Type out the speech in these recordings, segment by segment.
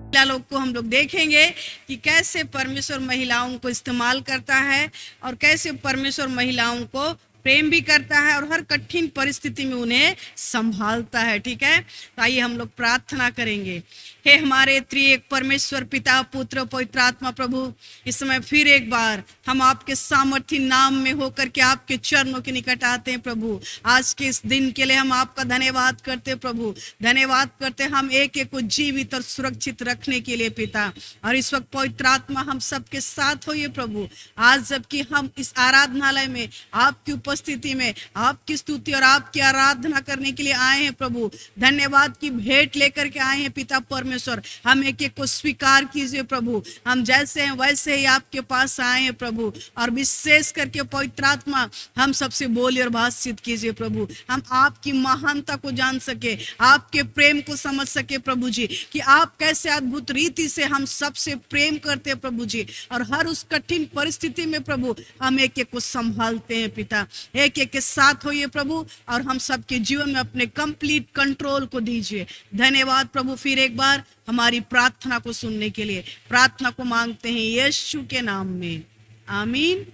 महिला लोग को हम लोग देखेंगे कि कैसे परमेश्वर महिलाओं को इस्तेमाल करता है और कैसे परमेश्वर महिलाओं को प्रेम भी करता है और हर कठिन परिस्थिति में उन्हें संभालता है। ठीक है, तो आइए हम लोग प्रार्थना करेंगे। हे हमारे त्रिएक परमेश्वर पिता पुत्र पवित्र आत्मा प्रभु, इस समय फिर एक बार हम आपके सामर्थ्य नाम में होकर के आपके चरणों के निकट आते हैं प्रभु। आज के इस दिन के लिए हम आपका धन्यवाद करते हैं प्रभु, धन्यवाद करते हैं हम एक एक को जीवित और सुरक्षित रखने के लिए पिता। और इस वक्त पवित्र आत्मा हम सबके साथ होइए प्रभु। आज जबकि हम इस आराधनालय में आपकी उपस्थिति में आपकी स्तुति और आपकी आराधना करने के लिए आए हैं प्रभु, धन्यवाद की भेंट लेकर के आए हैं पिता परमेश्वर। हम एक एक को स्वीकार कीजिए प्रभु, हम जैसे हैं वैसे ही आपके पास आए हैं प्रभु। और विशेष करके पवित्र आत्मा हम सबसे बोली और बातचीत कीजिए प्रभु, हम आपकी महानता को जान सके, आपके प्रेम को समझ सके प्रभु जी, कि आप कैसे अद्भुत रीति से हम सबसे प्रेम करते हैं प्रभु जी। और हर उस कठिन परिस्थिति में प्रभु हम एक एक को संभालते हैं पिता। एक एक के साथ होइए प्रभु और हम सबके जीवन में अपने कंप्लीट कंट्रोल को दीजिए। धन्यवाद प्रभु फिर एक बार हमारी प्रार्थना को सुनने के लिए। प्रार्थना को मांगते हैं यीशु के नाम में, आमीन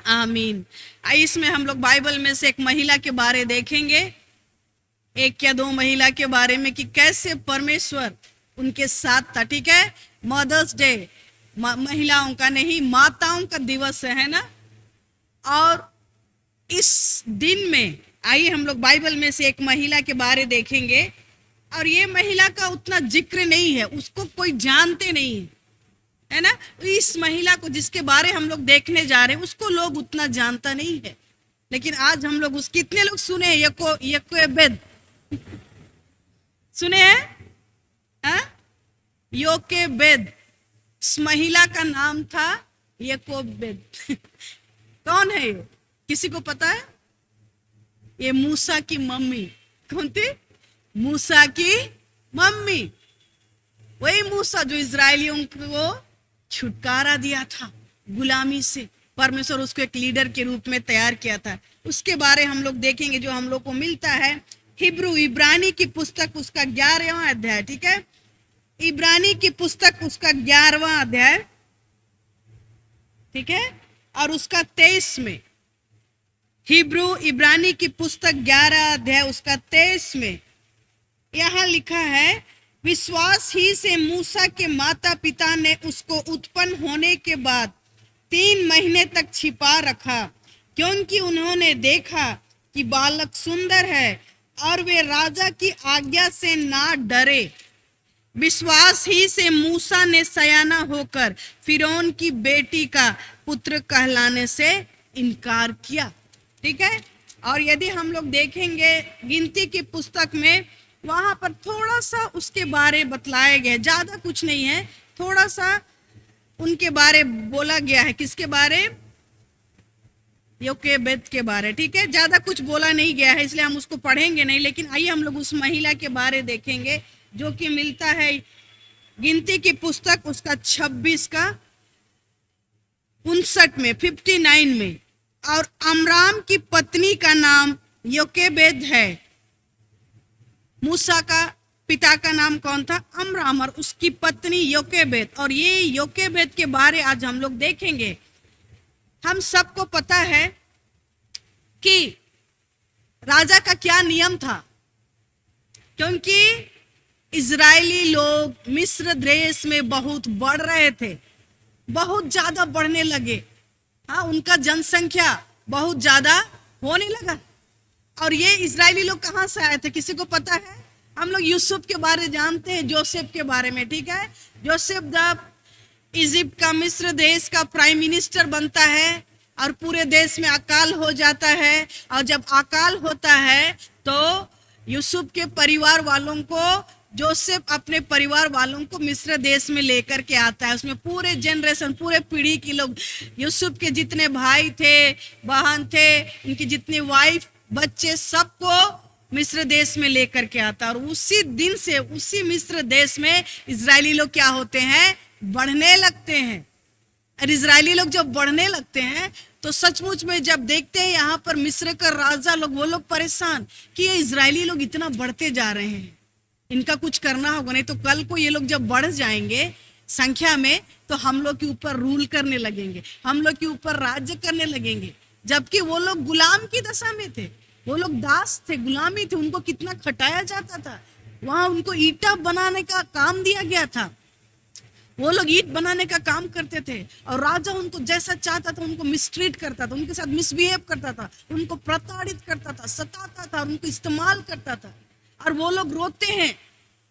आमीन। इसमें हम लोग बाइबल में से एक महिला के बारे देखेंगे, एक या दो महिला के बारे में, कि कैसे परमेश्वर उनके साथ था। ठीक है, मदर्स डे महिलाओं का नहीं माताओं का दिवस है ना। और इस दिन में आइए हम लोग बाइबल में से एक महिला के बारे देखेंगे। और ये महिला का उतना जिक्र नहीं है, उसको कोई जानते नहीं है, है ना। इस महिला को जिसके बारे हम लोग देखने जा रहे हैं उसको लोग उतना जानता नहीं है। लेकिन आज हम लोग कितने लोग सुने योकेबेद सुने हैं? योकेबेद, इस महिला का नाम था योकेबेद। कौन है ये? किसी को पता है? ये मूसा की मम्मी। कौन थी? मूसा की मम्मी। वही मूसा जो इजरायलियों को छुटकारा दिया था गुलामी से। परमेश्वर उसको एक लीडर के रूप में तैयार किया था। उसके बारे हम लोग देखेंगे जो हम लोग को मिलता है हिब्रू इब्रानी की पुस्तक उसका 11वां अध्याय। ठीक है, इब्रानी की पुस्तक उसका 11वां अध्याय, ठीक है, और उसका 23 में। हिब्रू इब्रानी की पुस्तक 11 अध्याय उसका 23 में यहाँ लिखा है, विश्वास ही से मूसा के माता पिता ने उसको उत्पन्न होने के बाद 3 महीने तक छिपा रखा, क्योंकि उन्होंने देखा कि बालक सुंदर है और वे राजा की आज्ञा से ना डरे। विश्वास ही से मूसा ने सयाना होकर फिरौन की बेटी का पुत्र कहलाने से इनकार किया। ठीक है, और यदि हम लोग देखेंगे गिनती की पुस्तक में, वहां पर थोड़ा सा उसके बारे बतलाया गया, ज्यादा कुछ नहीं है, थोड़ा सा उनके बारे बोला गया है। किसके बारे? योकेबेद के बारे। ठीक है, ज्यादा कुछ बोला नहीं गया है, इसलिए हम उसको पढ़ेंगे नहीं। लेकिन आइए हम लोग उस महिला के बारे देखेंगे जो कि मिलता है गिनती की पुस्तक उसका 26 का 59 में, 59 में। और अमराम की पत्नी का नाम योकेबेद है। मूसा का पिता का नाम कौन था? अमराम, और उसकी पत्नी योकेबेद। और ये योकेबेद के बारे आज हम लोग देखेंगे। हम सबको पता है कि राजा का क्या नियम था, क्योंकि इजरायली लोग मिस्र देश में बहुत बढ़ रहे थे, बहुत ज्यादा बढ़ने लगे। हाँ, उनका जनसंख्या बहुत ज्यादा होने लगा। और ये इजरायली लोग कहाँ से आए थे? किसी को पता है? हम लोग यूसुफ के बारे जानते हैं, जोसेफ के बारे में। ठीक है, जोसेफ जब इजिप्ट का मिस्र देश का प्राइम मिनिस्टर बनता है और पूरे देश में अकाल हो जाता है, और जब अकाल होता है तो यूसुफ के परिवार वालों को, जोसेफ अपने परिवार वालों को मिस्र देश में लेकर के आता है। उसमें पूरे जनरेशन, पूरे पीढ़ी के लोग, यूसुफ के जितने भाई थे, बहन थे, उनकी जितनी वाइफ, बच्चे, सबको मिस्र देश में लेकर के आता है। और उसी दिन से उसी मिस्र देश में इजरायली लोग क्या होते हैं? बढ़ने लगते हैं। और इजरायली लोग जब बढ़ने लगते हैं तो सचमुच में जब देखते हैं यहाँ पर मिस्र का राजा लोग, वो लोग परेशान कि ये इजरायली लोग इतना बढ़ते जा रहे हैं, इनका कुछ करना होगा, नहीं तो कल को ये लोग जब बढ़ जाएंगे संख्या में तो हम लोग के ऊपर रूल करने लगेंगे, हम लोग के ऊपर राज्य करने लगेंगे। जबकि वो लोग गुलाम की दशा में थे, वो लोग दास थे, गुलामी थे, उनको कितना खटाया जाता था। वहां उनको ईंटा बनाने का काम दिया गया था, वो लोग ईंट बनाने का काम करते थे और राजा उनको जैसा चाहता था उनको मिसट्रीट करता था, उनके साथ मिसबिहेव करता था, उनको प्रताड़ित करता था, सताता था, उनको इस्तेमाल करता था। और वो लोग रोते हैं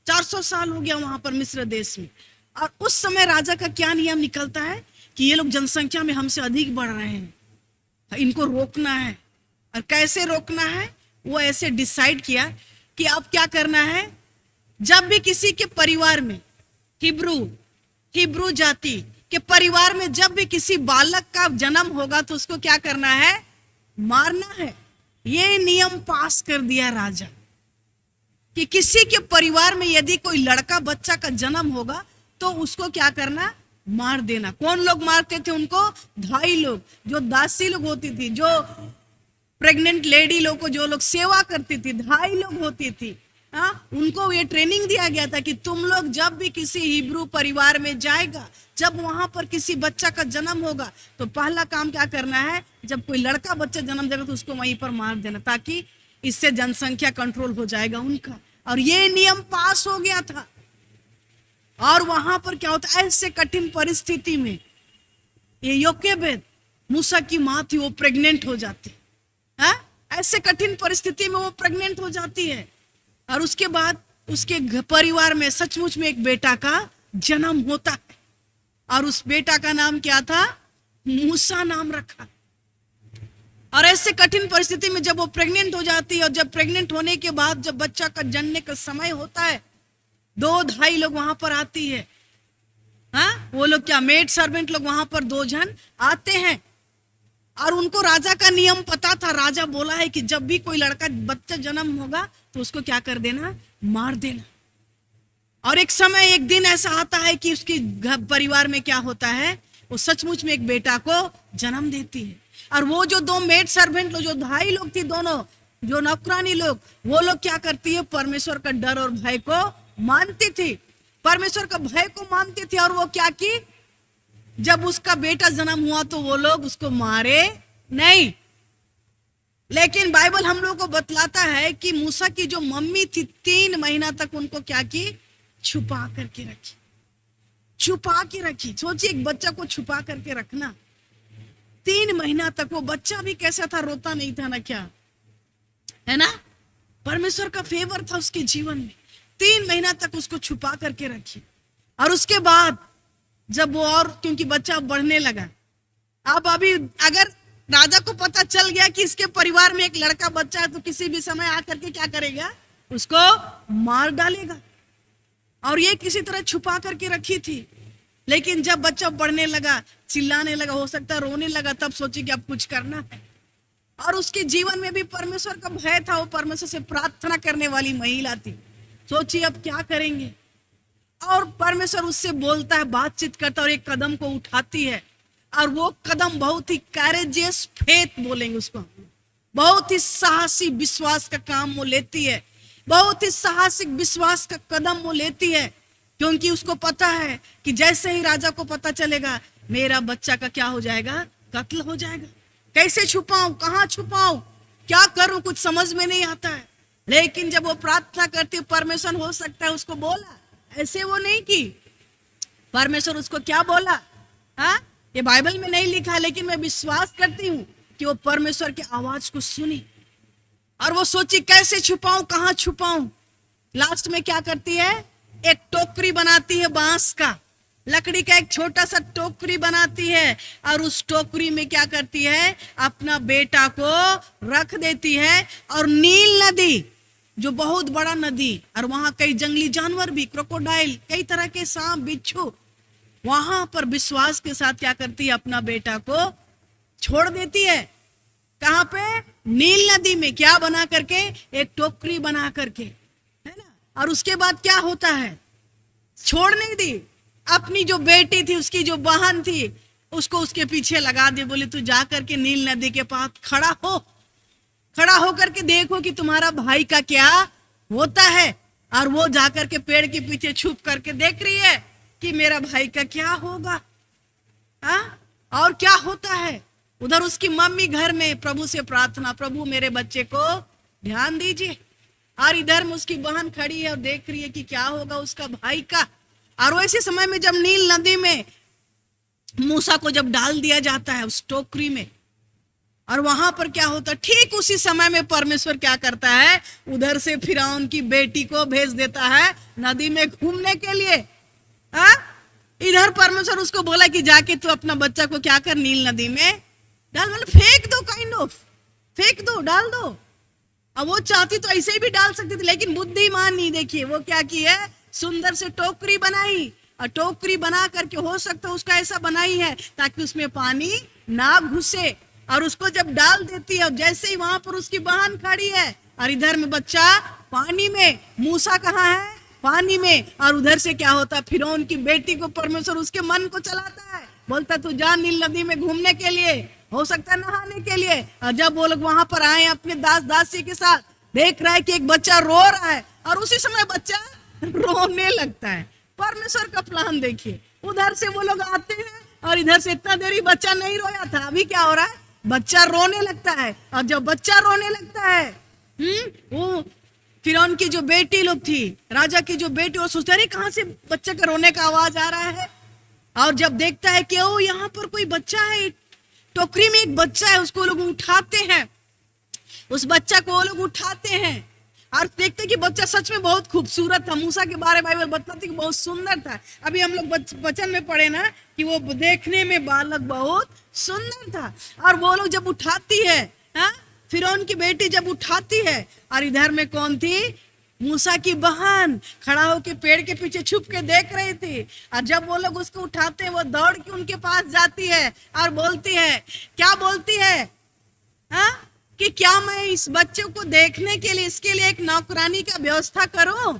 400 साल हो गया वहां पर मिस्र देश में। और उस समय राजा का क्या नियम निकलता है कि ये लोग जनसंख्या में हमसे अधिक बढ़ रहे हैं, इनको रोकना है। और कैसे रोकना है, वो ऐसे डिसाइड किया कि अब क्या करना है, जब भी किसी के परिवार में हिब्रू जाति के परिवार में जब भी किसी बालक का जन्म होगा तो उसको क्या करना है, मारना है। ये नियम पास कर दिया राजा कि किसी के परिवार में यदि कोई लड़का बच्चा का जन्म होगा तो उसको क्या करना, मार देना। कौन लोग मारते थे उनको, धाई लोग, जो दासी लोग होती थी, जो प्रेग्नेंट लेडी लोग को जो लोग सेवा करती थी, धाई लोग होती थी, उनको ये ट्रेनिंग दिया गया था कि तुम लोग जब भी किसी हिब्रू परिवार में जाएगा, जब वहां पर किसी बच्चा का जन्म होगा तो पहला काम क्या करना है, जब कोई लड़का बच्चा जन्म देगा तो उसको वहीं पर मार देना, ताकि इससे जनसंख्या कंट्रोल हो जाएगा उनका। और ये नियम पास हो गया था। और वहां पर क्या होता है, ऐसे कठिन परिस्थिति में ये योकेबेद मूसा की माँ थी, वो प्रेग्नेंट हो जाती है। ऐसे कठिन परिस्थिति में वो प्रेग्नेंट हो जाती है और उसके बाद उसके परिवार में सचमुच में एक बेटा का जन्म होता है। और उस बेटा का नाम क्या था, मूसा नाम रखा। और ऐसे कठिन परिस्थिति में जब वो प्रेग्नेंट हो जाती है और जब प्रेग्नेंट होने के बाद जब बच्चा का जन्मने का समय होता है, 2 लोग वहां पर आती है। वो लोग क्या, मेड सर्वेंट लोग वहां पर 2 जन आते हैं। और उनको राजा का नियम पता था, राजा बोला है कि जब भी कोई लड़का बच्चा जन्म होगा तो उसको क्या कर देना, मार देना। और एक दिन ऐसा आता है कि उसके परिवार में क्या होता है, वो सचमुच में एक बेटा को जन्म देती है। और वो जो 2 मेड सर्वेंट लोग, जो धाई लोग थी, दोनों जो नौकरानी लोग, वो लोग क्या करती है, परमेश्वर का डर और भय को मानती थी, परमेश्वर का भय को मानती थी। और वो क्या की, जब उसका बेटा जन्म हुआ तो वो लोग उसको मारे नहीं। लेकिन बाइबल हम लोग को बतलाता है कि मूसा की जो मम्मी थी 3 महीना तक उनको क्या की, छुपा करके रखी, छुपा के रखी। सोचिए, एक बच्चा को छुपा करके रखना 3 महीना तक। वो बच्चा भी कैसा था, रोता नहीं था ना, क्या है ना, परमेश्वर का फेवर था उसके जीवन में। 3 महीना तक उसको छुपा करके रखी। और उसके बाद जब वो, और क्योंकि बच्चा बढ़ने लगा, अब अभी अगर राजा को पता चल गया कि इसके परिवार में एक लड़का बच्चा है तो किसी भी समय आकर के क्या करेगा, उसको मार डालेगा। और ये किसी तरह छुपा करके रखी थी। लेकिन जब बच्चा बढ़ने लगा, चिल्लाने लगा, हो सकता है रोने लगा, तब सोची कि अब कुछ करना है। और उसके जीवन में भी परमेश्वर का भय था, वो परमेश्वर से प्रार्थना करने वाली महिला थी। सोचिए अब क्या करेंगे। और परमेश्वर उससे बोलता है, बातचीत करता है और एक कदम को उठाती है। और वो कदम बहुत ही करेजियस फेथ बोलेंगे उसको, बहुत ही साहसी विश्वास का काम वो लेती है, बहुत ही साहसिक विश्वास का कदम वो लेती है। क्योंकि उसको पता है कि जैसे ही राजा को पता चलेगा मेरा बच्चा का क्या हो जाएगा, कत्ल हो जाएगा। कैसे छुपाऊं, कहाँ छुपाऊं, क्या करूं, कुछ समझ में नहीं आता है। लेकिन जब वो प्रार्थना करती, परमेश्वर हो सकता है उसको बोला, ऐसे वो नहीं की, परमेश्वर उसको क्या बोला, ये बाइबल में नहीं लिखा, लेकिन मैं विश्वास करती हूँ कि वो परमेश्वर की आवाज को सुनी। और वो सोची कैसे छुपाऊं, कहाँ छुपाऊं। लास्ट में क्या करती है, एक टोकरी बनाती है, बांस का, लकड़ी का एक छोटा सा टोकरी बनाती है। और उस टोकरी में क्या करती है, अपना बेटा को रख देती है। और नील नदी, जो बहुत बड़ा नदी, और वहां कई जंगली जानवर भी, क्रोकोडाइल, कई तरह के सांप, बिच्छू, वहां पर विश्वास के साथ क्या करती है, अपना बेटा को छोड़ देती है। कहां पे, नील नदी में। क्या बना करके, एक टोकरी बना करके, है ना। और उसके बाद क्या होता है, छोड़ नहीं दी, अपनी जो बेटी थी, उसकी जो बहन थी, उसको उसके पीछे लगा दे, बोले तू जा करके नील नदी के पास खड़ा हो, खड़ा होकर के देखो कि तुम्हारा भाई का क्या होता है। और वो जाकर के पेड़ के पीछे छुप करके देख रही है कि मेरा भाई का क्या होगा। हाँ, और क्या होता है उधर उसकी मम्मी घर में प्रभु से प्रार्थना, प्रभु मेरे बच्चे को ध्यान दीजिए। और इधर में उसकी बहन खड़ी है और देख रही है कि क्या होगा उसका भाई का। और वैसे समय में जब नील नदी में मूसा को जब डाल दिया जाता है उस टोकरी में, और वहां पर क्या होता है, ठीक उसी समय में परमेश्वर क्या करता है, उधर से फिरौन की बेटी को भेज देता है नदी में घूमने के लिए। हाँ, इधर परमेश्वर उसको बोला कि जाके तू अपना बच्चा को क्या कर, नील नदी में डाल, मतलब फेंक दो, काइंड ऑफ फेंक दो, डाल दो। अब वो चाहती तो ऐसे ही भी डाल सकती थी, लेकिन बुद्धिमान नहीं, देखिए वो क्या की है, सुंदर से टोकरी बनाई, और टोकरी बना करके हो सकता है उसका ऐसा बनाई है ताकि उसमें पानी ना घुसे, और उसको जब डाल देती है, और जैसे ही वहां पर उसकी बहन खड़ी है और इधर में बच्चा पानी में, मूसा कहाँ है, पानी में, और उधर से क्या होता है, फिरौन की बेटी को परमेश्वर उसके मन को चलाता है, बोलता तू जा नील नदी में घूमने के लिए, हो सकता है नहाने के लिए। और जब वो लोग वहां पर आए अपने दास दासी के साथ, देख रहा है कि एक बच्चा रो रहा है, और उसी समय बच्चा रोने लगता है। परमेश्वर का प्लान देखिए, उधर से वो लोग आते हैं और इधर से इतना देरी बच्चा नहीं रोया था, अभी क्या हो रहा है, बच्चा रोने लगता है। और जब बच्चा रोने लगता है, वो फिरौन की जो बेटी लोग थी, राजा की जो बेटी, वो सोचते अरे कहाँ से बच्चे का रोने का आवाज आ रहा है। और जब देखता है कि ओ यहाँ पर कोई बच्चा है, टोकरी में एक बच्चा है, उसको लोग उठाते हैं, उस बच्चा को वो लोग उठाते हैं और देखते कि बच्चा सच में बहुत खूबसूरत था। मूसा के बारे में बाइबल बताती कि बहुत सुंदर था। अभी हम लोग वचन में पढ़े ना कि वो देखने में बालक बहुत सुंदर था। और वो लोग जब उठाती है, हाँ, फिरौन की बेटी जब उठाती है, और इधर में कौन थी, मूसा की बहन खड़ा होकर पेड़ के पीछे छुप के देख रही थी। और जब वो लोग उसको उठाते हैं, वो दौड़ के उनके पास जाती है और बोलती है, क्या बोलती है, हाँ, कि क्या मैं इस बच्चे को देखने के लिए, इसके लिए एक नौकरानी का व्यवस्था करूं,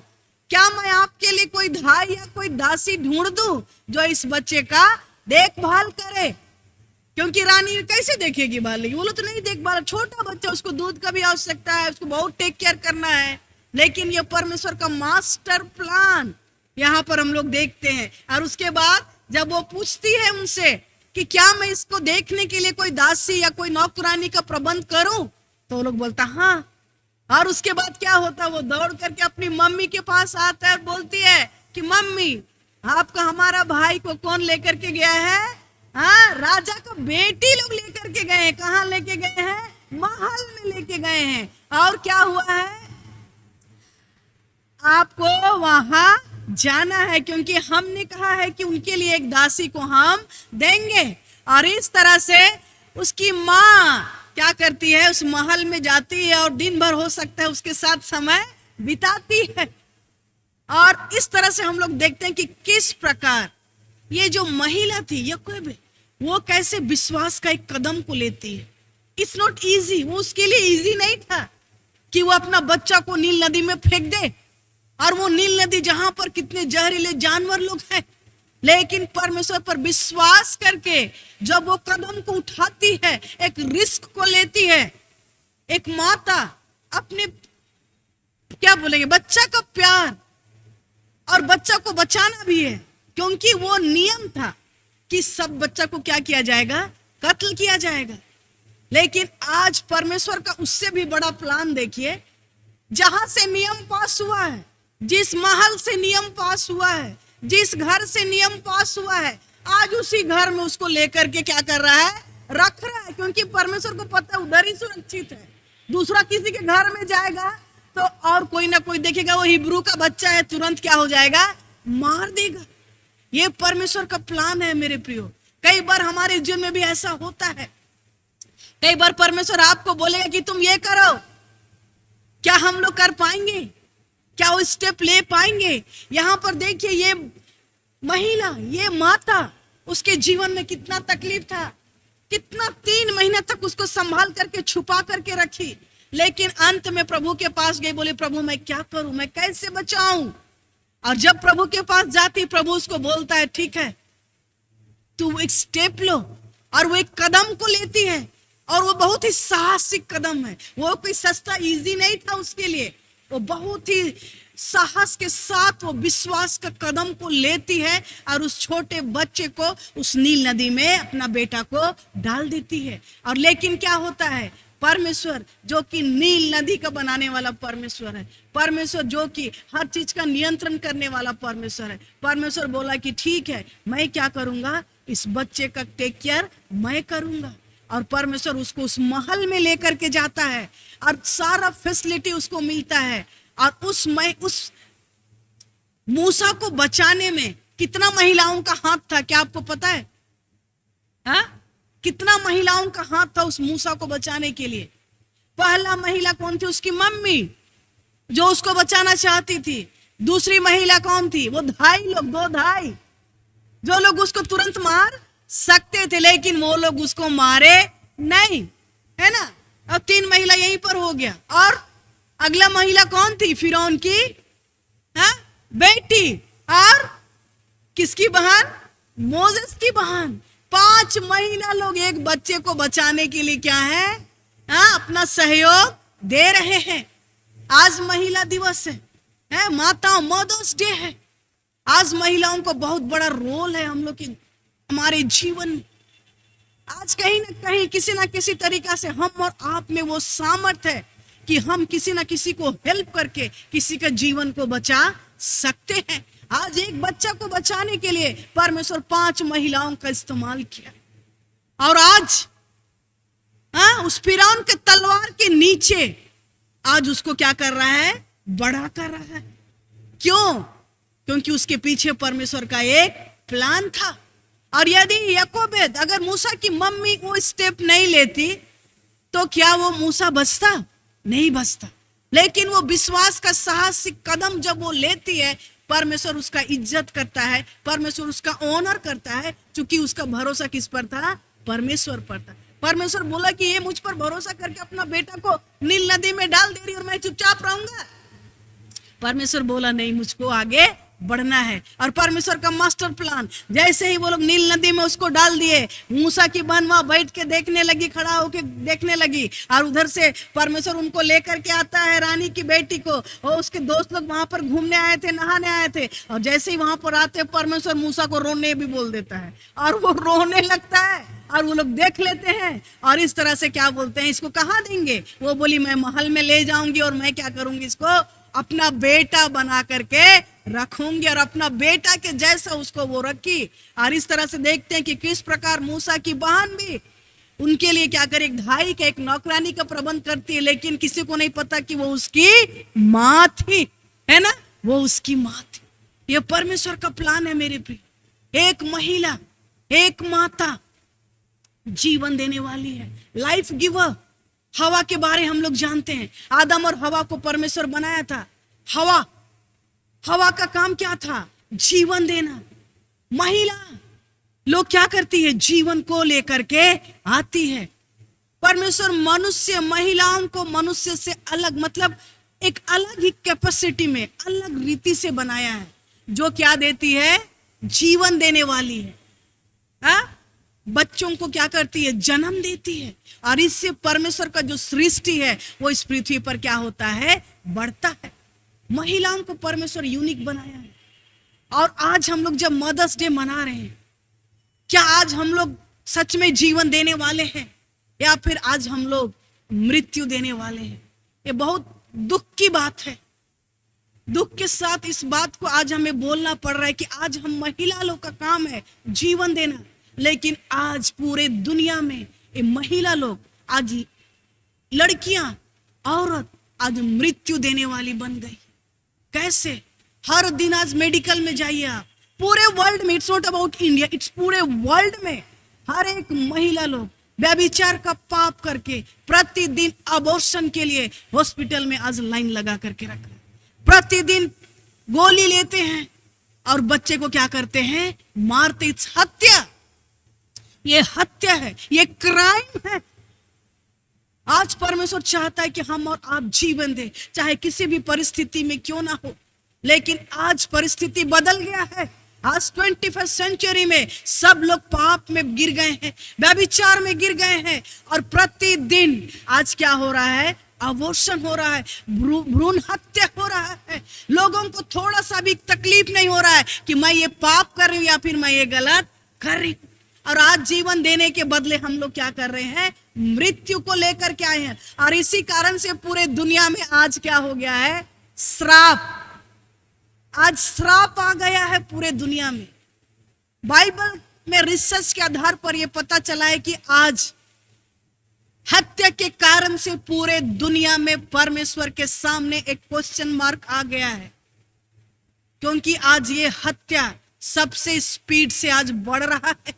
क्या मैं आपके लिए कोई धाई या कोई दासी ढूंढ दूं जो इस बच्चे का देखभाल करे, क्योंकि रानी कैसे देखेगी बालक, वो लोग तो नहीं देख भाल, छोटा बच्चा, उसको दूध का भी आवश्यकता है, उसको बहुत टेक केयर करना है। लेकिन ये परमेश्वर का मास्टर प्लान यहाँ पर हम लोग देखते हैं। और उसके बाद जब वो पूछती है उनसे कि क्या मैं इसको देखने के लिए कोई दासी या कोई नौकरानी का प्रबंध करूं, तो वो लोग बोलता हाँ। और उसके बाद क्या होता, वो दौड़ करके अपनी मम्मी के पास आता है और बोलती है कि मम्मी, आपका हमारा भाई को कौन लेकर के गया है, हाँ, राजा का बेटी लोग लेकर के गए हैं। कहाँ लेके गए हैं, महल में लेके गए हैं। और क्या हुआ है, आपको वहां जाना है, क्योंकि हमने कहा है कि उनके लिए एक दासी को हम देंगे। और इस तरह से उसकी माँ क्या करती है, उस महल में जाती है और दिन भर हो सकता है उसके साथ समय बिताती है। और इस तरह से हम लोग देखते हैं कि किस प्रकार ये जो महिला थी याकूब, वो कैसे विश्वास का एक कदम को लेती है। इट्स नॉट इजी, वो उसके लिए इजी नहीं था कि वो अपना बच्चा को नील नदी में फेंक दे, और वो नील नदी जहां पर कितने जहरीले जानवर लोग हैं, लेकिन परमेश्वर पर विश्वास करके जब वो कदम को उठाती है, एक रिस्क को लेती है, एक माता अपने क्या बोलेंगे, बच्चा का प्यार और बच्चा को बचाना भी है, क्योंकि वो नियम था कि सब बच्चा को क्या किया जाएगा, कत्ल किया जाएगा। लेकिन आज परमेश्वर का उससे भी बड़ा प्लान देखिए, जहां से नियम पास हुआ है, जिस महल से नियम पास हुआ है, जिस घर से नियम पास हुआ है, आज उसी घर में उसको लेकर के क्या कर रहा है, रख रहा है, क्योंकि परमेश्वर को पता है उधर ही सुरक्षित है। दूसरा किसी के घर में जाएगा तो और कोई ना कोई देखेगा वो हिब्रू का बच्चा है, तुरंत क्या हो जाएगा, मार देगा। ये परमेश्वर का प्लान है मेरे प्रियो। कई बार हमारे जीवन में भी ऐसा होता है, कई बार परमेश्वर आपको बोलेगा कि तुम ये करो, क्या हम लोग कर पाएंगे, क्या वो स्टेप ले पाएंगे। यहां पर देखिए ये महिला, ये माता, उसके जीवन में कितना तकलीफ था, कितना 3 महीने तक उसको संभाल करके छुपा करके रखी, लेकिन अंत में प्रभु के पास गई, बोले प्रभु मैं क्या करूं, मैं कैसे बचाऊं। और जब प्रभु के पास जाती, प्रभु उसको बोलता है ठीक है तू एक स्टेप लो, और वो एक कदम को लेती है, और वो बहुत ही साहसिक कदम है, वो कोई सस्ता इजी नहीं था उसके लिए, वो बहुत ही साहस के साथ वो विश्वास का कदम को लेती है और उस छोटे बच्चे को उस नील नदी में अपना बेटा को डाल देती है। और लेकिन क्या होता है, परमेश्वर जो कि नील नदी का बनाने वाला परमेश्वर है, परमेश्वर जो कि हर चीज का नियंत्रण करने वाला परमेश्वर है, परमेश्वर बोला कि ठीक है, मैं क्या करूंगा, इस बच्चे का टेक केयर मैं करूंगा। और परमेश्वर उसको उस महल में लेकर के जाता है और सारा फैसिलिटी उसको मिलता है। और उस मूसा को बचाने में कितना महिलाओं का हाथ था, क्या आपको पता है? हा? कितना महिलाओं का हाथ था उस मूसा को बचाने के लिए। पहला महिला कौन थी? उसकी मम्मी, जो उसको बचाना चाहती थी। दूसरी महिला कौन थी? वो दो भाई जो लोग उसको तुरंत मार सकते थे, लेकिन वो लोग उसको मारे नहीं, है ना। अब 3 महिला यहीं पर हो गया। और अगला महिला कौन थी? फिरौन की बेटी और किसकी बहन? मोसेस की बहन। 5 महिला लोग एक बच्चे को बचाने के लिए क्या है, अपना सहयोग दे रहे हैं। आज महिला दिवस है, माता मदर्स डे है। आज महिलाओं को बहुत बड़ा रोल है हम लोग की हमारे जीवन में। आज कहीं ना कहीं किसी ना किसी तरीका से हम और आप में वो सामर्थ्य है कि हम किसी ना किसी को हेल्प करके किसी का जीवन को बचा सकते हैं। आज एक बच्चा को बचाने के लिए परमेश्वर 5 महिलाओं का इस्तेमाल किया। और आज उस फिरौन के तलवार के नीचे आज उसको क्या कर रहा है? बड़ा कर रहा है। क्यों? क्योंकि उसके पीछे परमेश्वर का एक प्लान था। और यदि याकोबेद, अगर मूसा की मम्मी वो स्टेप नहीं लेती तो क्या वो मूसा बचता? नहीं बचता। लेकिन वो विश्वास का साहसिक कदम जब वो लेती है, परमेश्वर उसका इज्जत करता है, परमेश्वर उसका ऑनर करता है, क्योंकि उसका भरोसा किस पर था? परमेश्वर पर था। परमेश्वर बोला कि ये मुझ पर भरोसा करके अपना बेटा को नील नदी में डाल दे रही और मैं चुपचाप रहूंगा। परमेश्वर बोला नहीं, मुझको आगे बढ़ना है। और परमेश्वर का मास्टर प्लान, जैसे ही वो लोग नील नदी में उसको डाल दिए, मूसा की बहन वहां बैठ के देखने लगी, खड़ा होके देखने लगी। और उधर से परमेश्वर उनको लेकर के आता है, रानी की बेटी को, और उसके दोस्त लोग वहां पर घूमने आए थे, नहाने आए थे। और जैसे ही वहां पर आते, परमेश्वर मूसा को रोने भी बोल देता है और वो रोने लगता है और वो लोग देख लेते हैं। और इस तरह से क्या बोलते हैं, इसको कहाँ देंगे? वो बोली मैं महल में ले जाऊंगी और मैं क्या करूंगी, इसको अपना बेटा बना करके रखूंगी। और अपना बेटा के जैसा उसको वो रखी। और इस तरह से देखते हैं कि किस प्रकार मूसा की बहन भी उनके लिए क्या करे, एक धाई का, एक नौकरानी का प्रबंध करती है। लेकिन किसी को नहीं पता कि वो उसकी माँ थी, है ना, वो उसकी माँ थी। ये परमेश्वर का प्लान है मेरे प्रिय। एक महिला, एक माता जीवन देने वाली है, लाइफ गिवर। हवा के बारे हम लोग जानते हैं, आदम और हवा को परमेश्वर बनाया था। हवा का काम क्या था? जीवन देना। महिला लोग क्या करती है? जीवन को लेकर के आती है। परमेश्वर मनुष्य, महिलाओं को मनुष्य से अलग, मतलब एक अलग ही कैपेसिटी में, अलग रीति से बनाया है, जो क्या देती है? जीवन देने वाली है। बच्चों को क्या करती है? जन्म देती है। और इससे परमेश्वर का जो सृष्टि है वो इस पृथ्वी पर क्या होता है? बढ़ता है। महिलाओं को परमेश्वर यूनिक बनाया है। और आज हम लोग जब मदर्स डे मना रहे हैं, क्या आज हम लोग सच में जीवन देने वाले हैं या फिर आज हम लोग मृत्यु देने वाले हैं? ये बहुत दुख की बात है। दुख के साथ इस बात को आज हमें बोलना पड़ रहा है कि आज हम महिला लोग का काम है जीवन देना, लेकिन आज पूरे दुनिया में ये महिला लोग, आज लड़कियां, औरत आज मृत्यु देने वाली बन गई। कैसे? हर दिन आज मेडिकल में जाइए आप, पूरे वर्ल्ड में, it's not about India, it's पूरे वर्ल्ड में हर एक महिला लोग व्यभिचार का पाप करके प्रतिदिन अबॉर्शन के लिए हॉस्पिटल में आज लाइन लगा करके रख रहे, प्रतिदिन गोली लेते हैं और बच्चे को क्या करते हैं? मारते। इट्स हत्या, ये हत्या है, ये क्राइम है। आज परमेश्वर चाहता है कि हम और आप जीवन दें, चाहे किसी भी परिस्थिति में क्यों ना हो। लेकिन आज परिस्थिति बदल गया है। आज 21वीं सेंचुरी में सब लोग पाप में गिर गए हैं, व्यभिचार में गिर गए हैं। और प्रतिदिन आज क्या हो रहा है? अबॉर्शन हो रहा है, भ्रूण हत्या हो रहा है। लोगों को थोड़ा सा भी तकलीफ नहीं हो रहा है कि मैं ये पाप कर रही हूं या फिर मैं ये गलत कर रही हूं। और आज जीवन देने के बदले हम लोग क्या कर रहे हैं, मृत्यु को लेकर के आए हैं। और इसी कारण से पूरे दुनिया में आज क्या हो गया है, श्राप। आज श्राप आ गया है पूरे दुनिया में। बाइबल में रिसर्च के आधार पर यह पता चला है कि आज हत्या के कारण से पूरे दुनिया में परमेश्वर के सामने एक क्वेश्चन मार्क आ गया है, क्योंकि आज ये हत्या सबसे स्पीड से आज बढ़ रहा है।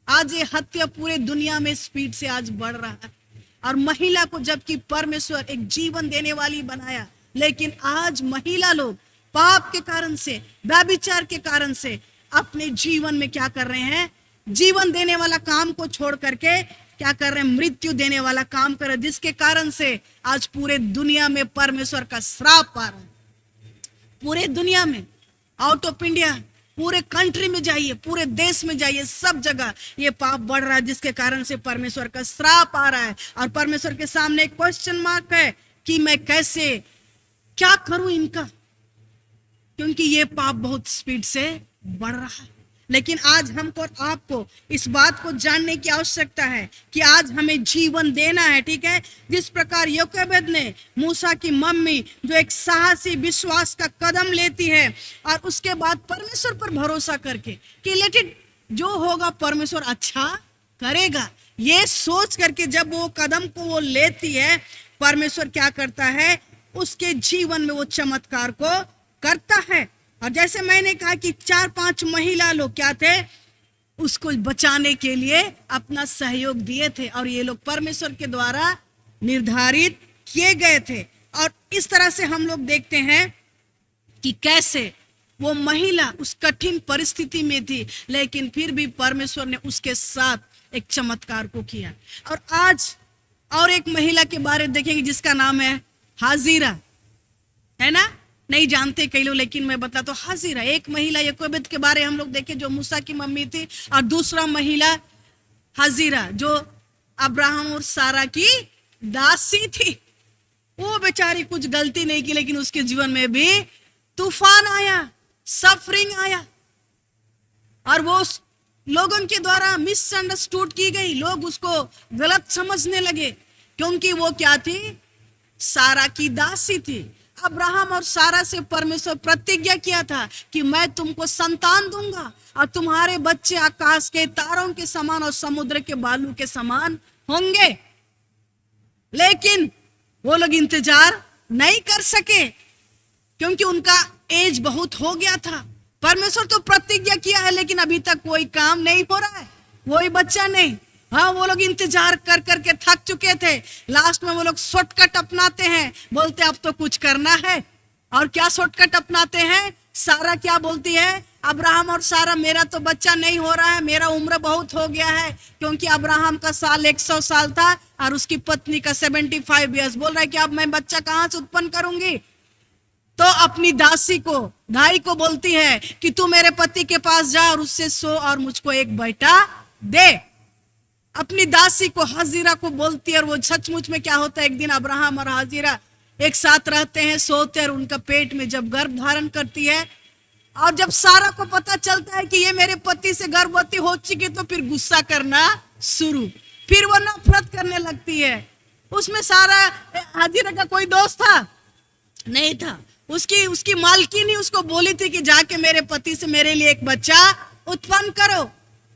आज ये हत्या पूरे दुनिया में स्पीड से आज बढ़ रहा है। और महिला को जबकि परमेश्वर एक जीवन देने वाली बनाया, लेकिन आज महिला लोग पाप के कारण से, व्यभिचार के कारण से अपने जीवन में क्या कर रहे हैं, जीवन देने वाला काम को छोड़ करके क्या कर रहे हैं, मृत्यु देने वाला काम कर रहे हैं, जिसके कारण से आज पूरे दुनिया में परमेश्वर का श्राप आ रहा है। पूरे दुनिया में, आउट ऑफ इंडिया, पूरे कंट्री में जाइए, पूरे देश में जाइए, सब जगह ये पाप बढ़ रहा है, जिसके कारण से परमेश्वर का श्राप आ रहा है। और परमेश्वर के सामने एक क्वेश्चन मार्क है कि मैं कैसे क्या करूं इनका, क्योंकि ये पाप बहुत स्पीड से बढ़ रहा है। लेकिन आज हमको और आपको इस बात को जानने की आवश्यकता है कि आज हमें जीवन देना है, ठीक है। जिस प्रकार योकेबेद ने मूसा की मम्मी जो एक साहसी विश्वास का कदम लेती है और उसके बाद परमेश्वर पर भरोसा करके कि लेट इट, जो होगा परमेश्वर अच्छा करेगा, ये सोच करके जब वो कदम को वो लेती है, परमेश्वर क्या करता है, उसके जीवन में वो चमत्कार को करता है। और जैसे मैंने कहा कि 4-5 महिला लोग क्या थे, उसको बचाने के लिए अपना सहयोग दिए थे, और ये लोग परमेश्वर के द्वारा निर्धारित किए गए थे। और इस तरह से हम लोग देखते हैं कि कैसे वो महिला उस कठिन परिस्थिति में थी, लेकिन फिर भी परमेश्वर ने उसके साथ एक चमत्कार को किया। और आज और एक महिला के बारे में देखेंगे जिसका नाम है हाजिरा, है ना, नहीं जानते कई लोग, लेकिन मैं बताता हूँ। हाजिरा एक महिला योकेबेद के बारे हम लोग देखे जो मूसा की मम्मी थी, और दूसरा महिला हाजिरा जो अब्राहम और सारा की दासी थी। वो बेचारी कुछ गलती नहीं की, लेकिन उसके जीवन में भी तूफान आया, सफरिंग आया, और वो लोगों के द्वारा मिसअंडरस्टूड की गई। लोग उसको गलत समझने लगे, क्योंकि वो क्या थी, सारा की दासी थी। अब्राहम और सारा से परमेश्वर प्रतिज्ञा किया था कि मैं तुमको संतान दूंगा और तुम्हारे बच्चे आकाश के तारों के समान और समुद्र के बालू के समान होंगे। लेकिन वो लोग इंतजार नहीं कर सके, क्योंकि उनका एज बहुत हो गया था। परमेश्वर तो प्रतिज्ञा किया है, लेकिन अभी तक कोई काम नहीं हो रहा है, कोई बच्चा नहीं। हाँ, वो लोग इंतजार कर करके थक चुके थे। लास्ट में वो लोग शॉर्टकट अपनाते हैं, बोलते अब तो कुछ करना है। और क्या शॉर्टकट अपनाते हैं, सारा क्या बोलती है, अब्राहम और सारा मेरा तो बच्चा नहीं हो रहा है, मेरा उम्र बहुत हो गया है, क्योंकि अब्राहम का साल 100 साल था और उसकी पत्नी का 75 ईयर्स। बोल रहा है कि अब मैं बच्चा कहाँ से उत्पन्न करूंगी। तो अपनी दासी को, भाई को बोलती है कि तू मेरे पति के पास जा और उससे सो और मुझको एक बेटा दे। अपनी दासी को, हाजिरा को बोलती है। और वो सचमुच में क्या होता है, एक दिन अब्राहम और हाजिरा एक साथ रहते हैं, सोते हैं, और उनका पेट में जब गर्भ धारण करती है, और जब सारा को पता चलता है कि ये मेरे पति से गर्भवती हो चुकी, तो फिर गुस्सा करना शुरू, फिर वो नफरत करने लगती है। उसमें सारा, हाजिरा का कोई दोस्त था नहीं था, उसकी मालकिन ही उसको बोली थी कि जाके मेरे पति से मेरे लिए एक बच्चा उत्पन्न करो।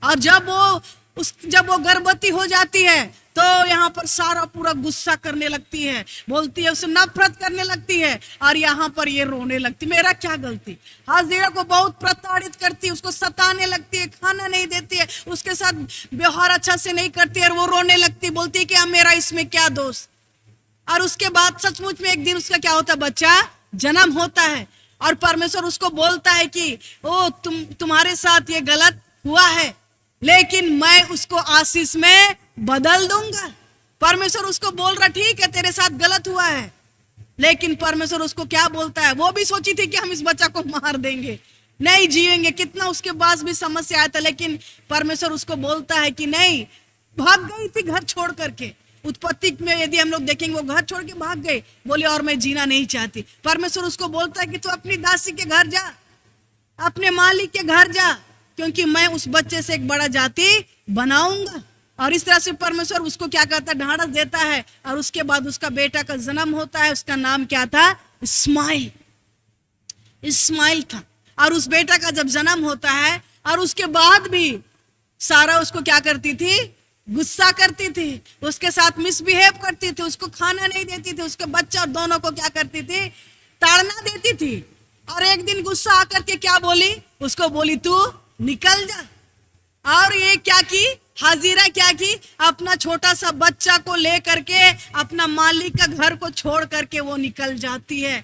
और जब वो गर्भवती हो जाती है, तो यहाँ पर सारा पूरा गुस्सा करने लगती है, बोलती है, उसे नफरत करने लगती है, और यहाँ पर ये रोने लगती, मेरा क्या गलती। हाजिरा को बहुत प्रताड़ित करती है, उसको सताने लगती है, खाना नहीं देती है, उसके साथ व्यवहार अच्छा से नहीं करती है, और वो रोने लगती, बोलती है कि अब मेरा इसमें क्या दोष। और उसके बाद सचमुच में एक दिन उसका क्या होता है, बच्चा जन्म होता है, और परमेश्वर उसको बोलता है कि ओ तुम्हारे साथ ये गलत हुआ है, लेकिन मैं उसको आशीष में बदल दूंगा। परमेश्वर उसको बोल रहा, ठीक है तेरे साथ गलत हुआ है, लेकिन परमेश्वर उसको क्या बोलता है, वो भी सोची थी कि हम इस बच्चा को मार देंगे, नहीं जिएंगे, कितना उसके पास भी समस्या आया था, लेकिन परमेश्वर उसको बोलता है कि नहीं, भाग गई थी घर छोड़ करके, उत्पत्ति में यदि हम लोग देखेंगे, वो घर छोड़ के भाग गए, बोले और मैं जीना नहीं चाहती। परमेश्वर उसको बोलता है कि तू अपनी दासी के घर जा, अपने मालिक के घर जा, क्योंकि मैं उस बच्चे से एक बड़ा जाति बनाऊंगा। और इस तरह से परमेश्वर उसको क्या कहता है, ढांढस देता है। और उसके बाद उसका बेटा का जन्म होता है। उसका नाम क्या था? इस्माइल। इस्माइल था। और उस बेटा का जब जन्म होता है, और उसके बाद भी सारा उसको क्या करती थी? गुस्सा करती थी, उसके साथ मिसबिहेव करती थी, उसको खाना नहीं देती थी, उसके बच्चा और दोनों को क्या करती थी? ताड़ना देती थी। और एक दिन गुस्सा आकर के क्या बोली? उसको बोली तू निकल जा। और ये क्या की? हाजिरा क्या की? अपना छोटा सा बच्चा को ले करके अपना मालिक का घर को छोड़ करके वो निकल जाती है।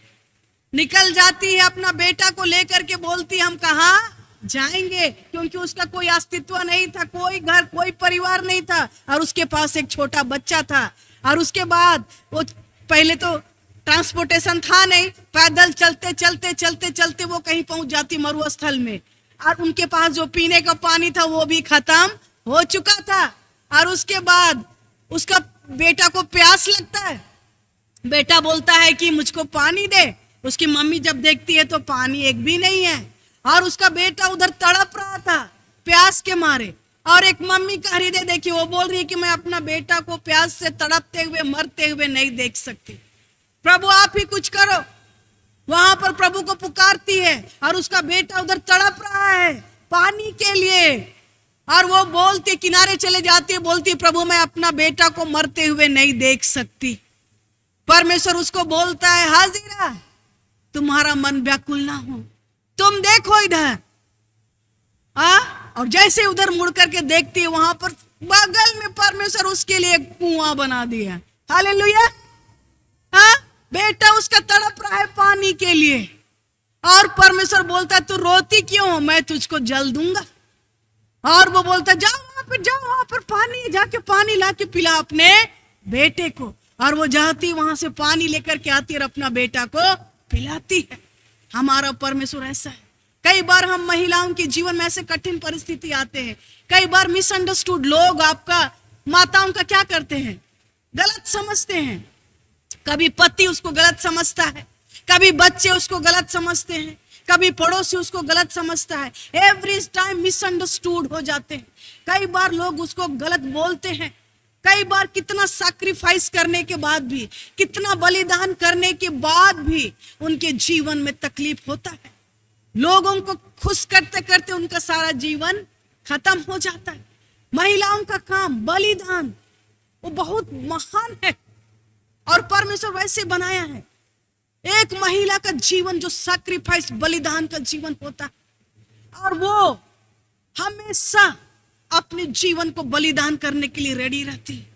अपना बेटा को लेकर के बोलती हम कहाँ जाएंगे, क्योंकि उसका कोई अस्तित्व नहीं था, कोई घर, कोई परिवार नहीं था, और उसके पास एक छोटा बच्चा था। और उसके बाद वो पहले तो ट्रांसपोर्टेशन था नहीं, पैदल चलते चलते चलते चलते वो कहीं पहुंच जाती मरुस्थल में, और उनके पास जो पीने का पानी था वो भी खत्म हो चुका था। और उसके बाद उसका बेटा को प्यास लगता है, बेटा बोलता है कि मुझको पानी दे। उसकी मम्मी जब देखती है तो पानी एक भी नहीं है, और उसका बेटा उधर तड़प रहा था प्यास के मारे। और एक मम्मी का हृदय देखिए, वो बोल रही है कि मैं अपना बेटा को प्यास से तड़पते हुए, मरते हुए नहीं देख सकती, प्रभु आप ही कुछ करो। वहां पर प्रभु को पुकारती है, और उसका बेटा उधर तड़प रहा है पानी के लिए, और वो बोलती, किनारे चले जाती है, बोलती प्रभु मैं अपना बेटा को मरते हुए नहीं देख सकती। परमेश्वर उसको बोलता है, हाजिरा तुम्हारा मन व्याकुल ना हो, तुम देखो इधर। और जैसे उधर मुड़ करके देखती है, वहां पर बगल में परमेश्वर उसके लिए एक कुआं बना दिया। हालेलुया। बेटा उसका तड़प रहा है पानी के लिए, और परमेश्वर बोलता तू रोती क्यों हो, मैं तुझको जल दूंगा। और वो बोलता जाओ वहां पर पानी, जाके पानी लाके पिला अपने बेटे को। और वो जाती वहां से पानी लेकर के आती और अपना बेटा को पिलाती है। हमारा परमेश्वर ऐसा है। कई बार हम महिलाओं के जीवन में ऐसे कठिन परिस्थिति आते हैं, कई बार मिसअंडरस्टूड लोग आपका, माताओं का क्या करते हैं? गलत समझते हैं। कभी पति उसको गलत समझता है, कभी बच्चे उसको गलत समझते हैं, कभी पड़ोसी उसको गलत समझता है। एवरी टाइम मिसअंडरस्टूड हो जाते हैं। कई बार लोग उसको गलत बोलते हैं। कई बार कितना सैक्रिफाइस करने के बाद भी, कितना बलिदान करने के बाद भी उनके जीवन में तकलीफ होता है। लोगों को खुश करते करते उनका सारा जीवन खत्म हो जाता है। महिलाओं का काम बलिदान वो बहुत महान है, और परमेश्वर वैसे बनाया है। एक महिला का जीवन जो सैक्रिफाइस, बलिदान का जीवन होता है, और वो हमेशा अपने जीवन को बलिदान करने के लिए रेडी रहती है।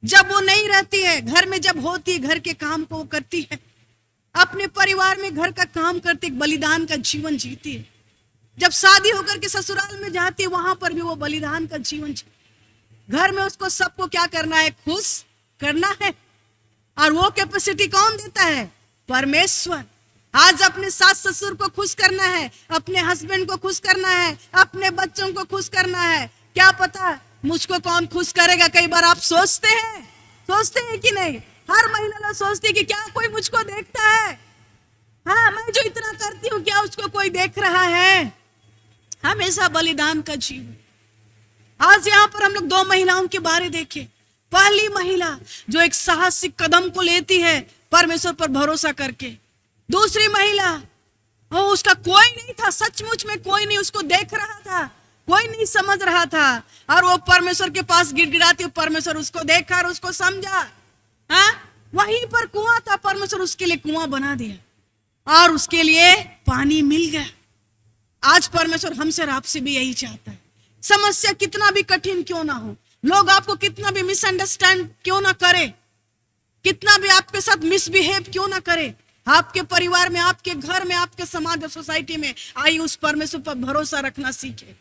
जब वो नहीं रहती है घर में, जब होती है घर के काम को वो करती है, अपने परिवार में घर का काम करती, बलिदान का जीवन जीती है। जब शादी होकर के ससुराल में जाती है, वहां पर भी वो बलिदान का जीवन जीती। घर में उसको सबको क्या करना है? खुश करना है। और वो कैपेसिटी कौन देता है? परमेश्वर। आज अपने सास ससुर को खुश करना है, अपने हस्बैंड को खुश करना है, अपने बच्चों को खुश करना है। क्या पता मुझको कौन खुश करेगा? कई बार आप सोचते हैं कि नहीं? हर महिला लोग सोचती है कि क्या कोई मुझको देखता है? हाँ, मैं जो इतना करती हूँ क्या उसको कोई देख रहा है? हमेशा बलिदान का जीवन। आज यहाँ पर हम लोग दो महिलाओं के बारे देखें। पहली महिला जो एक साहसिक कदम को लेती है परमेश्वर पर भरोसा करके। दूसरी महिला, उसका कोई नहीं था, सचमुच में कोई नहीं उसको देख रहा था, कोई नहीं समझ रहा था, और वो परमेश्वर के पास गिड़गिड़ाती, परमेश्वर उसको देखा और उसको समझा। वहीं पर कुआं था, परमेश्वर उसके लिए कुआं बना दिया और उसके लिए पानी मिल गया। आज परमेश्वर हमसे और आपसे भी यही चाहता है। समस्या कितना भी कठिन क्यों ना हो, लोग आपको कितना भी मिसअंडरस्टैंड क्यों ना करे, कितना भी आपके साथ मिसबिहेव क्यों ना करे, आपके परिवार में, आपके घर में, आपके समाज और सोसाइटी में, आइए उस परमेश्वर पर भरोसा रखना सीखे।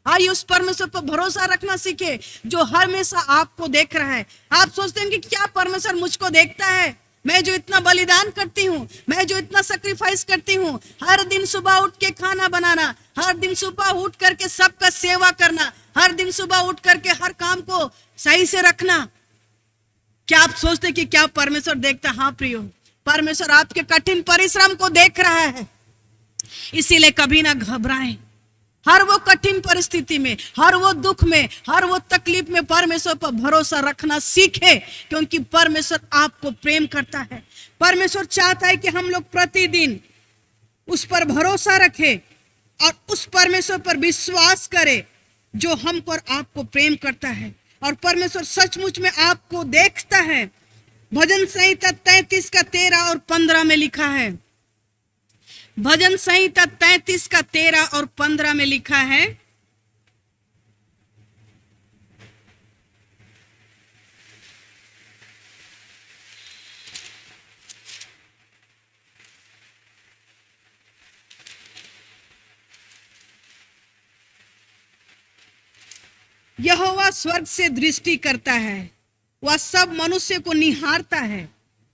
आइए उस परमेश्वर पर भरोसा रखना सीखे जो हमेशा आपको देख रहा है। आप सोचते हैं कि क्या परमेश्वर मुझको देखता है? मैं जो इतना बलिदान करती हूँ, मैं जो इतना सैक्रिफाइस करती हूँ, हर दिन सुबह उठ के खाना बनाना, हर दिन सुबह उठ करके सबका सेवा करना, हर दिन सुबह उठ करके हर काम को सही से रखना, क्या आप सोचते कि क्या परमेश्वर देखता? हाँ प्रियो, परमेश्वर आपके कठिन परिश्रम को देख रहा है। इसीलिए कभी ना घबराएं। हर वो कठिन परिस्थिति में, हर वो दुख में, हर वो तकलीफ में परमेश्वर पर भरोसा रखना सीखे, क्योंकि परमेश्वर आपको प्रेम करता है। परमेश्वर चाहता है कि हम लोग प्रतिदिन उस पर भरोसा रखें और उस परमेश्वर पर विश्वास करें जो हमको और आपको प्रेम करता है। और परमेश्वर सचमुच में आपको देखता है। भजन संहिता 33 का 13 और 15 में लिखा है। भजन संहिता 33 का 13 और 15 में लिखा है, यहोवा स्वर्ग से दृष्टि करता है, वह सब मनुष्य को निहारता है।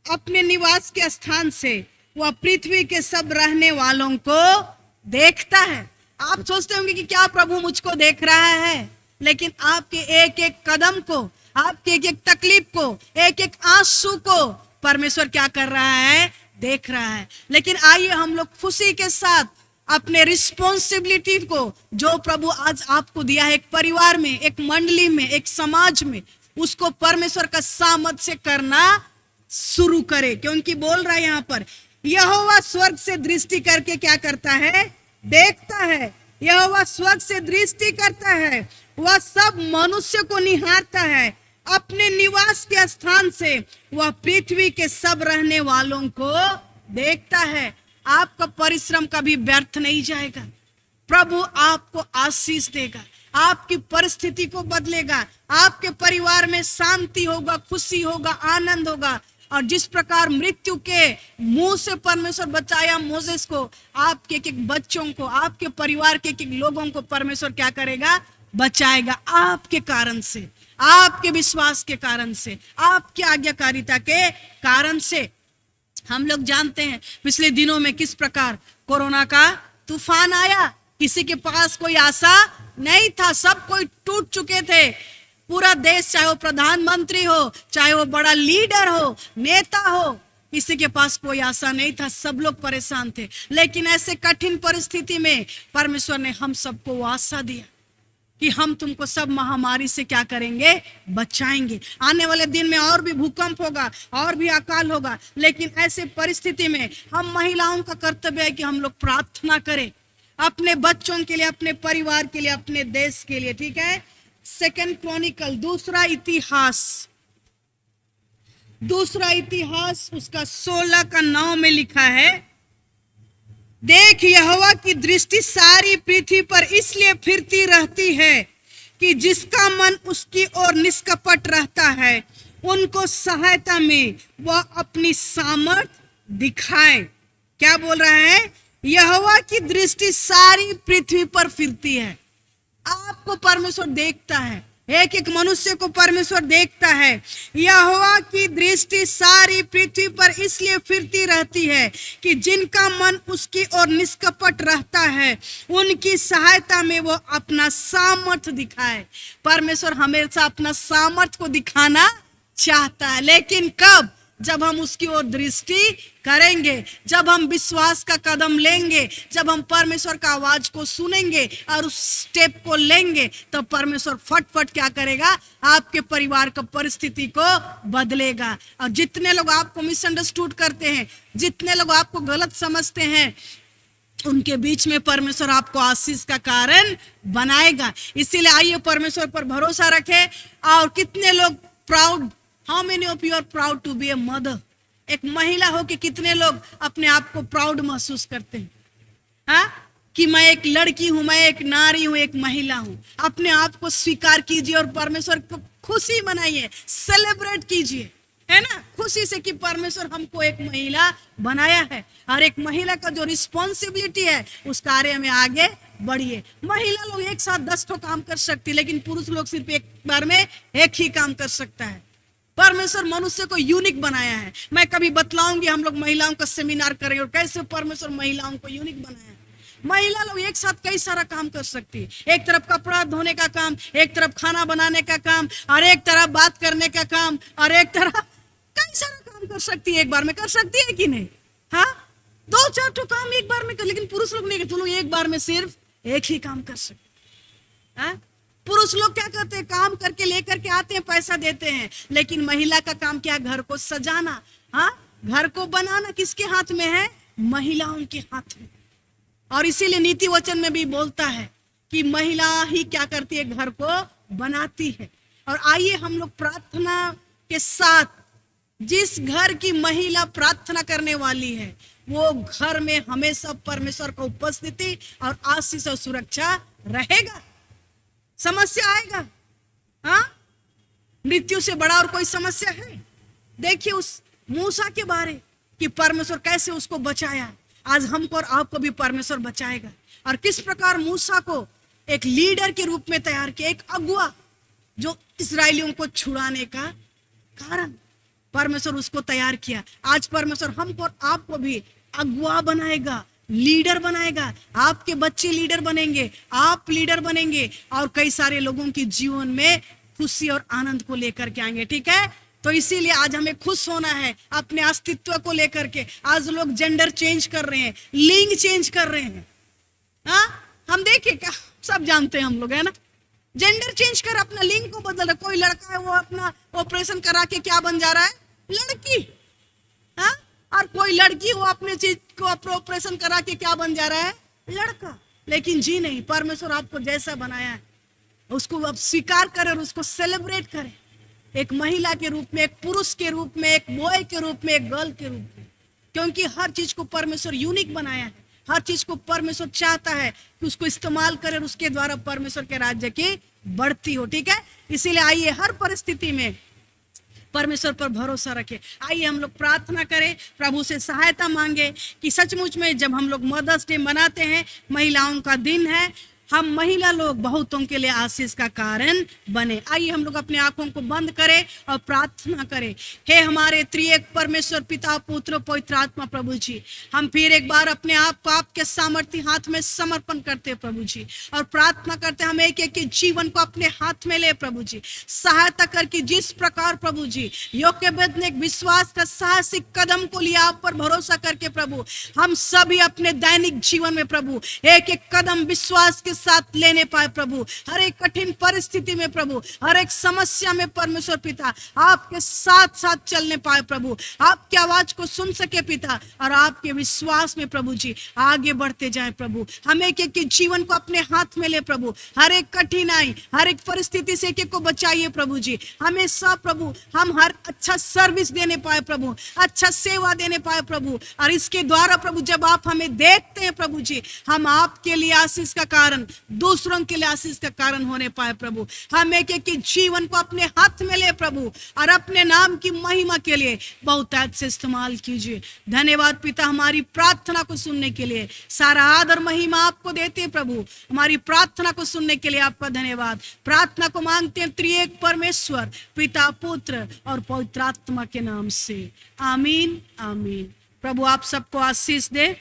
अपने निवास के स्थान से वह पृथ्वी के सब रहने वालों को देखता है। आप सोचते होंगे कि क्या प्रभु मुझको देख रहा है, लेकिन आपके एक एक कदम को, आपके एक एक तकलीफ को, एक एक आंसू को परमेश्वर क्या कर रहा है? देख रहा है। लेकिन आइए हम लोग खुशी के साथ अपने रिस्पॉन्सिबिलिटी को जो प्रभु आज आपको दिया है, एक परिवार में, एक मंडली में, एक समाज में, उसको परमेश्वर का सामर्थ से करना शुरू करे। क्योंकि बोल रहा है यहाँ पर, यहोवा स्वर्ग से दृष्टि करके क्या करता है? देखता है। यहोवा स्वर्ग से दृष्टि करता है, वह सब मनुष्य को निहारता है। अपने निवास के स्थान से वह पृथ्वी के सब रहने वालों को देखता है। आपका परिश्रम कभी व्यर्थ नहीं जाएगा। प्रभु आपको आशीष देगा, आपकी परिस्थिति को बदलेगा, आपके परिवार में शांति होगा, खुशी होगा, आनंद होगा। और जिस प्रकार मृत्यु के मुंह से परमेश्वर बचाया मोसेस को, आपके एक एक बच्चों को, आपके परिवार के एक एक लोगों को परमेश्वर क्या करेगा? बचाएगा। आपके कारण से, आपके विश्वास के कारण से, आपकी आज्ञाकारिता के कारण से। हम लोग जानते हैं पिछले दिनों में किस प्रकार कोरोना का तूफान आया। किसी के पास कोई आशा नहीं था, सब कोई टूट चुके थे। पूरा देश, चाहे वो प्रधानमंत्री हो, चाहे वो बड़ा लीडर हो, नेता हो, किसी के पास कोई आशा नहीं था, सब लोग परेशान थे। लेकिन ऐसे कठिन परिस्थिति में परमेश्वर ने हम सबको वो आशा दिया कि हम तुमको सब महामारी से क्या करेंगे? बचाएंगे। आने वाले दिन में और भी भूकंप होगा, और भी अकाल होगा, लेकिन ऐसे परिस्थिति में हम महिलाओं का कर्तव्य है कि हम लोग प्रार्थना करें अपने बच्चों के लिए, अपने परिवार के लिए, अपने देश के लिए। ठीक है। सेकंड क्रॉनिकल, दूसरा इतिहास उसका 16 का 9 में लिखा है, देख यहोवा की दृष्टि सारी पृथ्वी पर इसलिए फिरती रहती है कि जिसका मन उसकी ओर निष्कपट रहता है, उनको सहायता में वह अपनी सामर्थ दिखाए। क्या बोल रहा है? यहोवा की दृष्टि सारी पृथ्वी पर फिरती है। आपको परमेश्वर देखता है, एक एक मनुष्य को परमेश्वर देखता है। यहोवा की दृष्टि सारी पृथ्वी पर इसलिए फिरती रहती है कि जिनका मन उसकी ओर निष्कपट रहता है, उनकी सहायता में वो अपना सामर्थ दिखाए। परमेश्वर हमेशा अपना सामर्थ को दिखाना चाहता है, लेकिन कब? जब हम उसकी ओर दृष्टि करेंगे, जब हम विश्वास का कदम लेंगे, जब हम परमेश्वर का आवाज को सुनेंगे और उस स्टेप को लेंगे, तो परमेश्वर फटफट क्या करेगा? आपके परिवार का परिस्थिति को बदलेगा। और जितने लोग आपको मिसअंडरस्टूड करते हैं, जितने लोग आपको गलत समझते हैं, उनके बीच में परमेश्वर आपको आशीष का कारण बनाएगा। इसीलिए आइए परमेश्वर पर भरोसा रखें। और कितने लोग proud, how many of you are proud to be a mother? एक महिला हो कि कितने लोग अपने आप को प्राउड महसूस करते हैं, हाँ, कि मैं एक लड़की हूं, मैं एक नारी हूं, एक महिला हूं। अपने आप को स्वीकार कीजिए और परमेश्वर को खुशी मनाइए, सेलिब्रेट कीजिए, है ना, खुशी से कि परमेश्वर हमको एक महिला बनाया है। और एक महिला का जो रिस्पॉन्सिबिलिटी है, उस कार्य में आगे बढ़िए। महिला लोग एक साथ 10 ठो काम कर सकती, लेकिन पुरुष लोग सिर्फ एक बार में एक ही काम कर सकता है। परमेश्वर मनुष्य को यूनिक बनाया है। मैं कभी बतलाऊंगी, हम लोग महिलाओं का सेमिनार करेंगे और कैसे परमेश्वर महिलाओं को यूनिक बनाया है। महिला लोग एक साथ कई सारा काम कर सकती है। एक तरफ कपड़ा धोने का काम, एक तरफ खाना बनाने का काम, और एक तरफ बात करने का काम, और एक तरफ कई सारा काम कर सकती है, एक बार में कर सकती है कि नहीं? हाँ, 2-4 तो काम एक बार में कर, लेकिन पुरुष लोग नहीं करते, लोग एक बार में सिर्फ एक ही काम कर सकते। हाँ, पुरुष लोग क्या करते हैं, काम करके लेकर के आते हैं, पैसा देते हैं, लेकिन महिला का काम क्या? घर को सजाना, हाँ, घर को बनाना किसके हाथ में है? महिलाओं के हाथ में। और इसीलिए नीति वचन में भी बोलता है कि महिला ही क्या करती है? घर को बनाती है। और आइए हम लोग प्रार्थना के साथ, जिस घर की महिला प्रार्थना करने वाली है, वो घर में हमेशा परमेश्वर का उपस्थिति और आशीष और सुरक्षा रहेगा। समस्या आएगा? हाँ, मृत्यु से बड़ा और कोई समस्या है? देखिए उस मूसा के बारे कि परमेश्वर कैसे उसको बचाया, आज हमको और आपको भी परमेश्वर बचाएगा। और किस प्रकार मूसा को एक लीडर के रूप में तैयार किया, एक अगुआ जो इस्राएलियों को छुड़ाने का कारण परमेश्वर उसको तैयार किया। आज परमेश्वर हमको और आपको भी अगुआ बनाएगा, लीडर बनाएगा। आपके बच्चे लीडर बनेंगे, आप लीडर बनेंगे, और कई सारे लोगों के जीवन में खुशी और आनंद को लेकर के आएंगे। ठीक है, तो इसीलिए आज हमें खुश होना है अपने अस्तित्व को लेकर के। आज लोग जेंडर चेंज कर रहे हैं, लिंग चेंज कर रहे हैं। हाँ, हम देखे क्या, सब जानते हैं हम लोग, है ना? जेंडर चेंज कर अपना लिंग को बदल रहा। कोई लड़का है वो अपना ऑपरेशन करा के क्या बन जा रहा है? लड़की। हाँ, और कोई लड़की वो अपने चीज को ऑपरेशन करा के क्या बन जा रहा है? लड़का। लेकिन जी नहीं, परमेश्वर आपको जैसा बनाया है उसको अब स्वीकार करें और उसको सेलिब्रेट करें, एक महिला के रूप में, एक पुरुष के रूप में, एक बॉय के रूप में, एक गर्ल के रूप में। क्योंकि हर चीज को परमेश्वर यूनिक बनाया है, हर चीज को परमेश्वर चाहता है कि उसको इस्तेमाल करें, उसके द्वारा परमेश्वर के राज्य की बढ़ती हो। ठीक है, इसीलिए आइए हर परिस्थिति में परमेश्वर पर भरोसा रखें। आइए हम लोग प्रार्थना करें, प्रभु से सहायता मांगे कि सचमुच में जब हम लोग मदर्स डे मनाते हैं, महिलाओं का दिन है, हम महिला लोग बहुतों के लिए आशीष का कारण बने। आइए हम लोग अपने आंखों को बंद करें और प्रार्थना करें। हे हमारे त्रिएक परमेश्वर पिता, पुत्र, पवित्र आत्मा, प्रभु जी, हम फिर एक बार अपने आप को आपके सामर्थ्य हाथ में समर्पण करते प्रभु जी, और प्रार्थना करते हम एक एक के जीवन को अपने हाथ में ले प्रभु जी। सहायता करके जिस प्रकार प्रभु जी योकेबेद ने एक विश्वास का साहसिक कदम को लिया, आप पर भरोसा करके प्रभु, हम सभी अपने दैनिक जीवन में प्रभु एक एक कदम विश्वास के साथ लेने पाए प्रभु। हर एक कठिन परिस्थिति में प्रभु, हर एक समस्या में परमेश्वर पिता आपके साथ साथ चलने पाए प्रभु, आपकी आवाज को सुन सके पिता, और आपके विश्वास में प्रभु जी आगे बढ़ते जाए प्रभु। हम एक एक के जीवन को अपने हाथ में ले प्रभु, हर एक कठिनाई, हर एक परिस्थिति से एक एक को बचाइए प्रभु जी। हमेशा प्रभु हम हर अच्छा सर्विस देने पाए प्रभु, अच्छा सेवा देने पाए प्रभु, और इसके द्वारा प्रभु जब आप हमें देखते हैं प्रभु जी, हम आपके लिए आशीष का कारण, दूसरों के लिए आशीष का कारण होने पाए प्रभु। हम एक एक के जीवन को अपने हाथ में ले प्रभु, और अपने नाम की महिमा के लिए बहुतायत से इस्तेमाल कीजिए। धन्यवाद पिता, हमारी प्रार्थना को सुनने के लिए। सारा आदर महिमा आपको देते हैं प्रभु, हमारी प्रार्थना को सुनने के लिए आपका धन्यवाद। प्रार्थना को मांगते हैं त्रिएक परमेश्वर पिता, पुत्र और पवित्र आत्मा के नाम से, आमीन आमीन। प्रभु आप सबको आशीष दे।